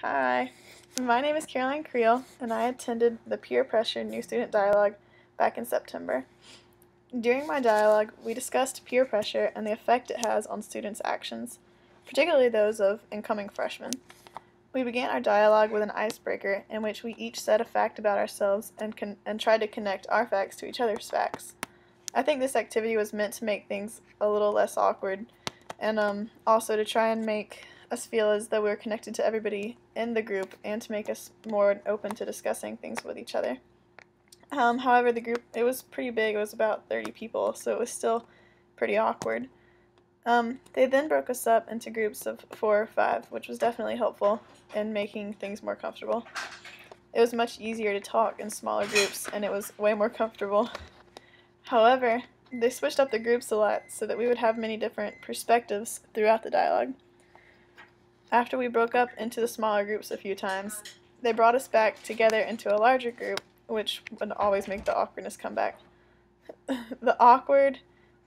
Hi, my name is Creel, and I attended the Peer Pressure New Student Dialogue back in September. During my dialogue, we discussed peer pressure and the effect it has on students' actions, particularly those of incoming freshmen. We began our dialogue with an icebreaker in which we each said a fact about ourselves and tried to connect our facts to each other's facts. I think this activity was meant to make things a little less awkward and also to try and make us feel as though we were connected to everybody in the group and to make us more open to discussing things with each other. However, the group, it was pretty big. It was about 30 people, so it was still pretty awkward. They then broke us up into groups of 4 or 5, which was definitely helpful in making things more comfortable. It was much easier to talk in smaller groups, and it was way more comfortable. However, they switched up the groups a lot so that we would have many different perspectives throughout the dialogue. After we broke up into the smaller groups a few times, they brought us back together into a larger group, which would always make the awkwardness come back. The awkward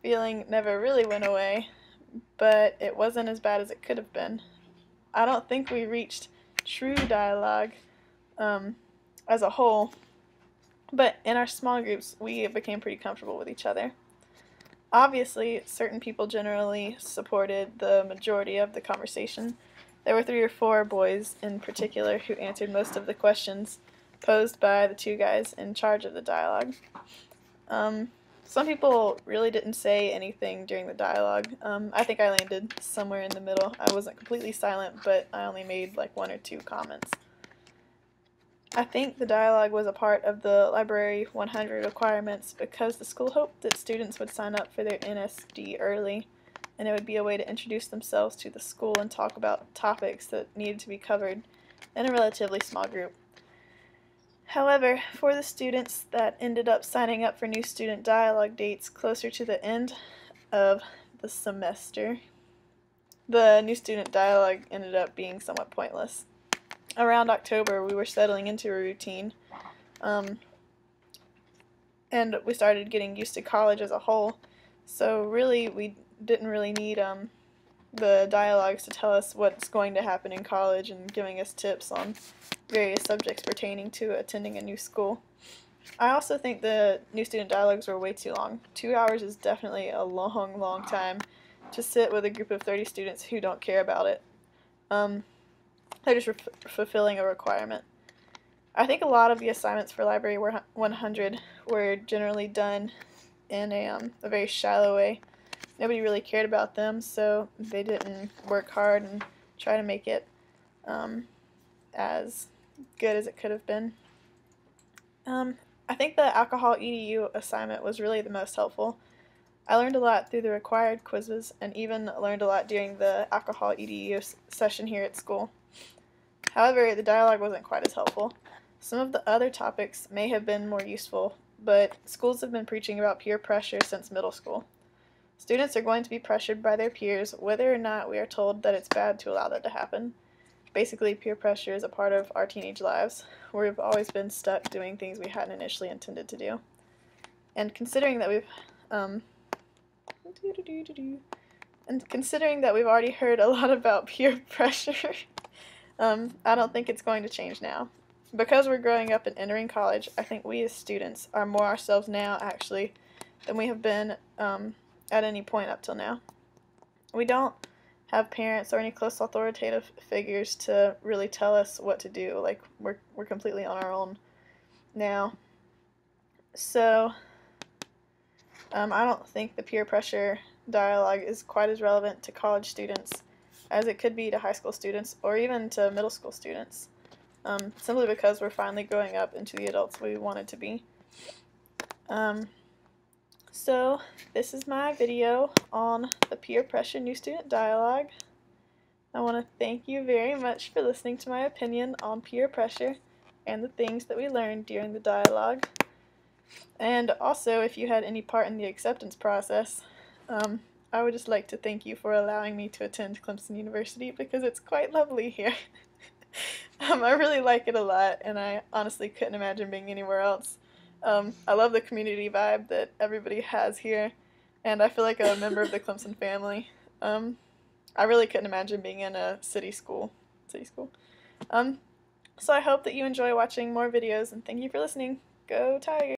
feeling never really went away, but it wasn't as bad as it could have been. I don't think we reached true dialogue as a whole, but in our small groups, we became pretty comfortable with each other. Obviously, certain people generally supported the majority of the conversation. There were 3 or 4 boys in particular who answered most of the questions posed by the 2 guys in charge of the dialogue. Some people really didn't say anything during the dialogue. I think I landed somewhere in the middle. I wasn't completely silent, but I only made like 1 or 2 comments. I think the dialogue was a part of the Library 100 requirements because the school hoped that students would sign up for their NSD early, and it would be a way to introduce themselves to the school and talk about topics that needed to be covered in a relatively small group. However, for the students that ended up signing up for new student dialogue dates closer to the end of the semester, the new student dialogue ended up being somewhat pointless. Around October, we were settling into a routine, and we started getting used to college as a whole, so really we didn't really need the dialogues to tell us what's going to happen in college and giving us tips on various subjects pertaining to attending a new school. I also think the new student dialogues were way too long. 2 hours is definitely a long, long time to sit with a group of 30 students who don't care about it. They're just fulfilling a requirement. I think a lot of the assignments for Library 100 were generally done in a very shallow way. Nobody really cared about them, so they didn't work hard and try to make it as good as it could have been. I think the Alcohol EDU assignment was really the most helpful. I learned a lot through the required quizzes and even learned a lot during the Alcohol EDU session here at school. However, the dialogue wasn't quite as helpful. Some of the other topics may have been more useful, but schools have been preaching about peer pressure since middle school. Students are going to be pressured by their peers whether or not we are told that it's bad to allow that to happen. Basically, peer pressure is a part of our teenage lives, where we've always been stuck doing things we hadn't initially intended to do. And considering that we've already heard a lot about peer pressure, I don't think it's going to change now. Because we're growing up and entering college, I think we as students are more ourselves now, actually, than we have been at any point up till now. We don't have parents or any close authoritative figures to really tell us what to do. Like, we're completely on our own now. So, I don't think the peer pressure dialogue is quite as relevant to college students as it could be to high school students or even to middle school students, simply because we're finally growing up into the adults we wanted to be. So this is my video on the peer pressure new student dialogue. I want to thank you very much for listening to my opinion on peer pressure and the things that we learned during the dialogue. And also, if you had any part in the acceptance process, I would just like to thank you for allowing me to attend Clemson University because it's quite lovely here. I really like it a lot, and I honestly couldn't imagine being anywhere else. I love the community vibe that everybody has here, and I feel like a member of the Clemson family. I really couldn't imagine being in a city school. So I hope that you enjoy watching more videos, and thank you for listening. Go Tigers!